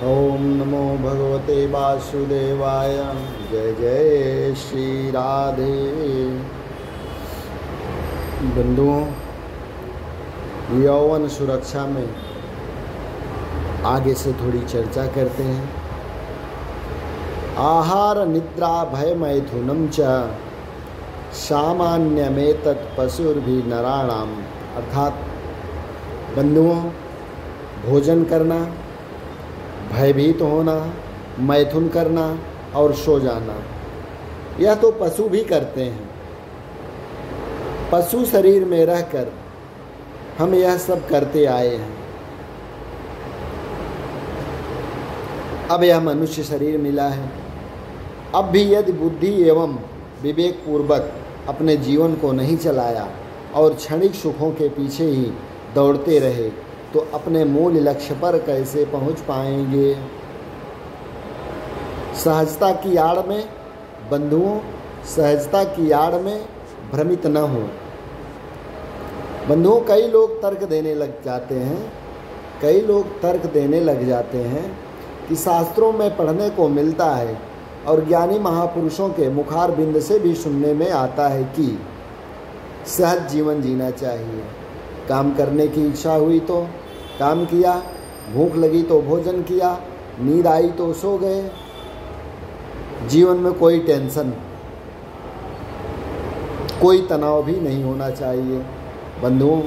ओम नमो भगवते वासुदेवाय। जय जय श्री राधे। बंधुओं, यौवन सुरक्षा में आगे से थोड़ी चर्चा करते हैं। आहार निद्रा भय मैथुनम च सामान्यमेतत् पशुर्भि नराणाम। अर्थात बंधुओं, भोजन करना, भयभीत होना, मैथुन करना और सो जाना, यह तो पशु भी करते हैं। पशु शरीर में रहकर हम यह सब करते आए हैं। अब यह मनुष्य शरीर मिला है। अब भी यदि बुद्धि एवं विवेक पूर्वक अपने जीवन को नहीं चलाया और क्षणिक सुखों के पीछे ही दौड़ते रहे तो अपने मूल लक्ष्य पर कैसे पहुंच पाएंगे। सहजता की आड़ में बंधुओं, सहजता की आड़ में भ्रमित न हो। बंधुओं, कई लोग तर्क देने लग जाते हैं कि शास्त्रों में पढ़ने को मिलता है और ज्ञानी महापुरुषों के मुखार बिंद से भी सुनने में आता है कि सहज जीवन जीना चाहिए। काम करने की इच्छा हुई तो काम किया, भूख लगी तो भोजन किया, नींद आई तो सो गए। जीवन में कोई टेंशन, कोई तनाव भी नहीं होना चाहिए। बंधुओं,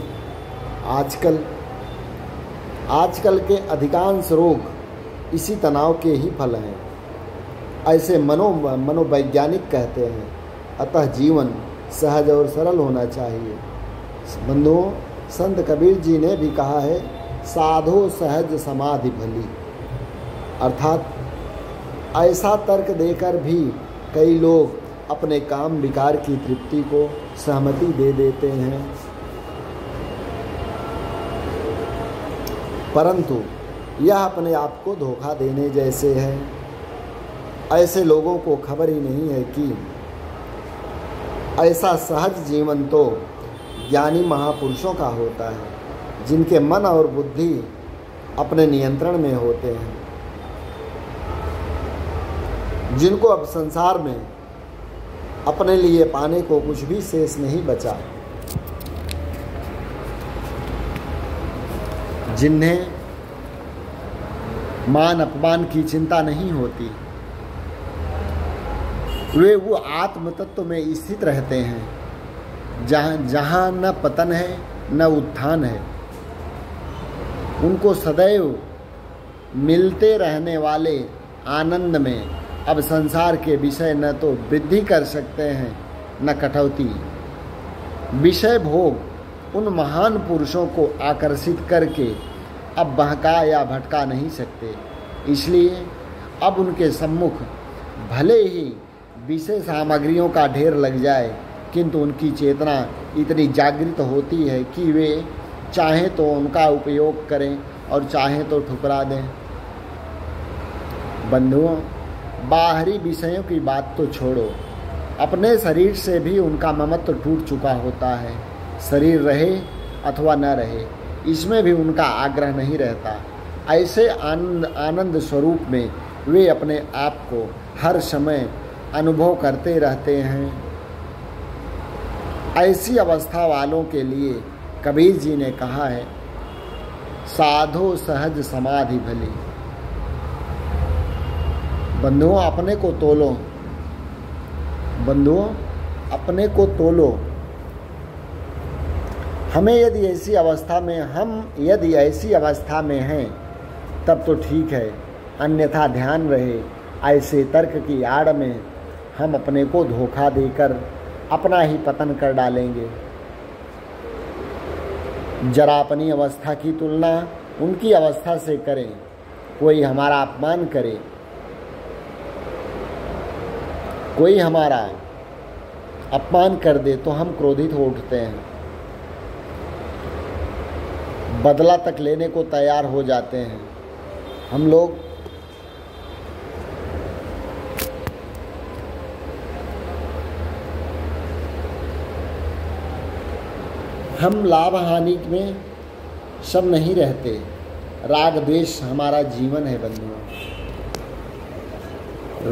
आजकल के अधिकांश रोग इसी तनाव के ही फल हैं, ऐसे मनोवैज्ञानिक कहते हैं। अतः जीवन सहज और सरल होना चाहिए। बंधुओं, संत कबीर जी ने भी कहा है, साधो सहज समाधि भली। अर्थात ऐसा तर्क देकर भी कई लोग अपने काम विकार की तृप्ति को सहमति दे देते हैं, परंतु यह अपने आप को धोखा देने जैसे है। ऐसे लोगों को खबर ही नहीं है कि ऐसा सहज जीवन तो ज्ञानी महापुरुषों का होता है, जिनके मन और बुद्धि अपने नियंत्रण में होते हैं, जिनको अब संसार में अपने लिए पाने को कुछ भी शेष नहीं बचा, जिन्हें मान अपमान की चिंता नहीं होती। वे वो आत्म तत्व में स्थित रहते हैं जहाँ न पतन है न उत्थान है। उनको सदैव मिलते रहने वाले आनंद में अब संसार के विषय न तो वृद्धि कर सकते हैं न कटौती। विषय भोग उन महान पुरुषों को आकर्षित करके अब बहका या भटका नहीं सकते। इसलिए अब उनके सम्मुख भले ही विषय सामग्रियों का ढेर लग जाए, किंतु उनकी चेतना इतनी जागृत होती है कि वे चाहें तो उनका उपयोग करें और चाहें तो ठुकरा दें। बंधुओं, बाहरी विषयों की बात तो छोड़ो, अपने शरीर से भी उनका ममत्व टूट चुका होता है। शरीर रहे अथवा न रहे, इसमें भी उनका आग्रह नहीं रहता। ऐसे आनंद स्वरूप में वे अपने आप को हर समय अनुभव करते रहते हैं। ऐसी अवस्था वालों के लिए कबीर जी ने कहा है, साधो सहज समाधि भली। बंधुओं, अपने को तोलो। बंधुओं, अपने को तोलो। यदि ऐसी अवस्था में हैं तब तो ठीक है, अन्यथा ध्यान रहे ऐसे तर्क की आड़ में हम अपने को धोखा देकर अपना ही पतन कर डालेंगे। जरा अपनी अवस्था की तुलना उनकी अवस्था से करें। कोई हमारा अपमान करे, कोई हमारा अपमान कर दे तो हम क्रोधित हो उठते हैं, बदला तक लेने को तैयार हो जाते हैं। हम लोग लाभ हानि में सब नहीं रहते। राग द्वेष हमारा जीवन है बंधुओं,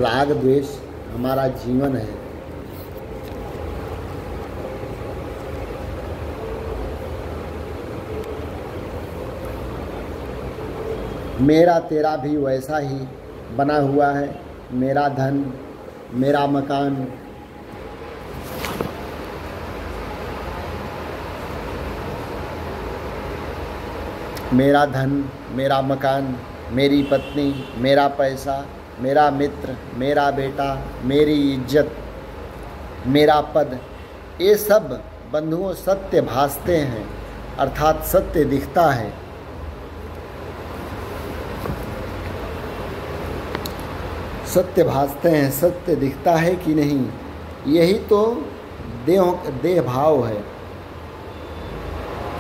राग द्वेष हमारा जीवन है। मेरा तेरा भी वैसा ही बना हुआ है। मेरा धन, मेरा मकान, मेरा धन, मेरा मकान, मेरी पत्नी, मेरा पैसा, मेरा मित्र, मेरा बेटा, मेरी इज्जत, मेरा पद, ये सब बंधुओं सत्य भासते हैं, अर्थात सत्य दिखता है। सत्य भासते हैं, सत्य दिखता है कि नहीं, यही तो देह भाव है,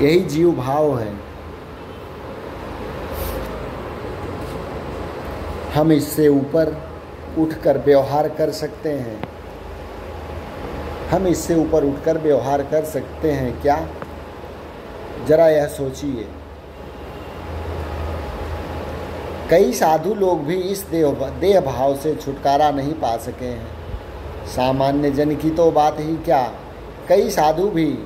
यही जीव भाव है। हम इससे ऊपर उठकर व्यवहार कर सकते हैं, हम इससे ऊपर उठकर व्यवहार कर सकते हैं क्या? जरा यह सोचिए। कई साधु लोग भी इस देह भाव से छुटकारा नहीं पा सके हैं। सामान्य जन की तो बात ही क्या, कई साधु भी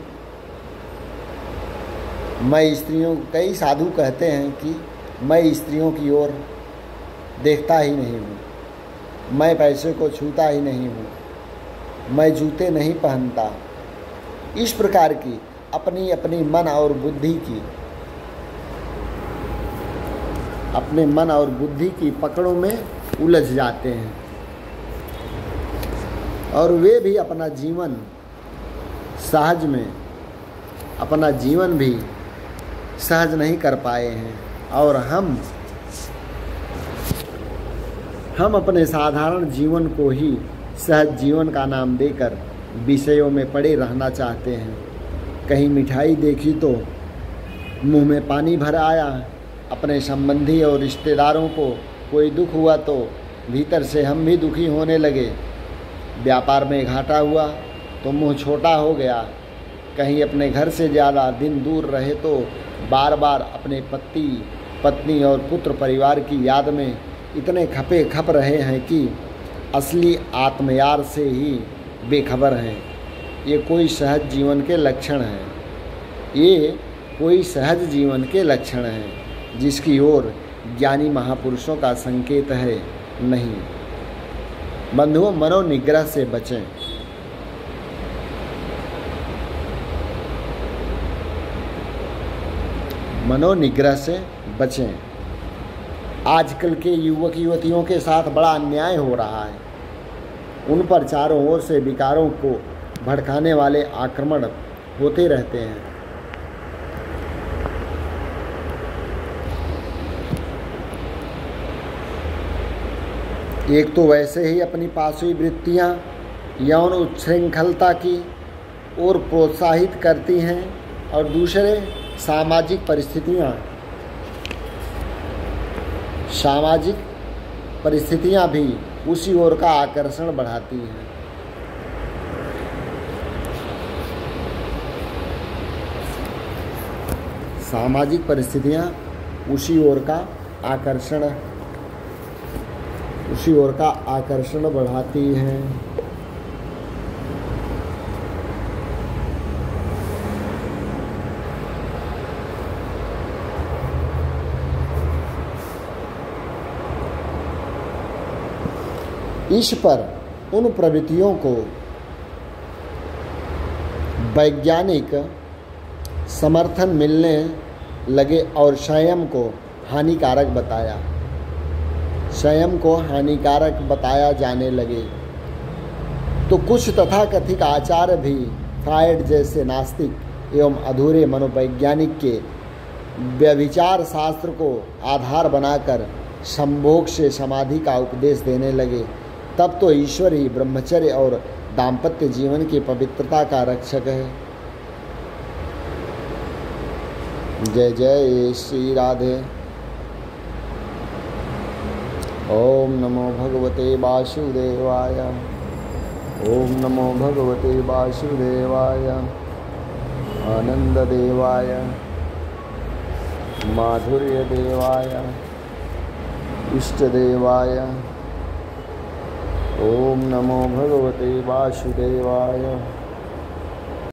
कई साधु कहते हैं कि मैं स्त्रियों की ओर देखता ही नहीं हूँ, मैं पैसे को छूता ही नहीं हूँ, मैं जूते नहीं पहनता। इस प्रकार की अपनी अपनी मन और बुद्धि की अपने मन और बुद्धि की पकड़ों में उलझ जाते हैं और वे भी अपना जीवन सहज में अपना जीवन भी सहज नहीं कर पाए हैं। और हम अपने साधारण जीवन को ही सहज जीवन का नाम देकर विषयों में पड़े रहना चाहते हैं। कहीं मिठाई देखी तो मुंह में पानी भर आया, अपने संबंधी और रिश्तेदारों को कोई दुख हुआ तो भीतर से हम भी दुखी होने लगे। व्यापार में घाटा हुआ तो मुंह छोटा हो गया। कहीं अपने घर से ज़्यादा दिन दूर रहे तो बार बार अपने पत्नी और पुत्र परिवार की याद में इतने खपे खप रहे हैं कि असली आत्मयार से ही बेखबर हैं। ये कोई सहज जीवन के लक्षण हैं, ये कोई सहज जीवन के लक्षण हैं जिसकी ओर ज्ञानी महापुरुषों का संकेत है नहीं। बंधुओं, मनोनिग्रह से बचें। मनोनिग्रह से बचें। आजकल के युवक युवतियों के साथ बड़ा अन्याय हो रहा है। उन पर चारों ओर से विकारों को भड़काने वाले आक्रमण होते रहते हैं। एक तो वैसे ही अपनी पाशवी वृत्तियाँ यौन उच्छृंखलता की ओर प्रोत्साहित करती हैं और दूसरे सामाजिक परिस्थितियाँ भी उसी ओर का आकर्षण बढ़ाती हैं। सामाजिक परिस्थितियाँ उसी ओर का आकर्षण बढ़ाती हैं। इस पर उन प्रवृत्तियों को वैज्ञानिक समर्थन मिलने लगे और स्वयं को हानिकारक बताया जाने लगे तो कुछ तथाकथित आचार्य भी फ्रायड जैसे नास्तिक एवं अधूरे मनोवैज्ञानिक के व्यभिचार शास्त्र को आधार बनाकर संभोग से समाधि का उपदेश देने लगे। तब तो ईश्वर ही ब्रह्मचर्य और दाम्पत्य जीवन की पवित्रता का रक्षक है। जय जय श्री राधे। ओम नमो भगवते वासुदेवाय। ओम नमो भगवते वासुदेवाय। आनंद देवाय। माधुर्यदेवाय इष्टदेवाय ओम नमो भगवते वासुदेवाय।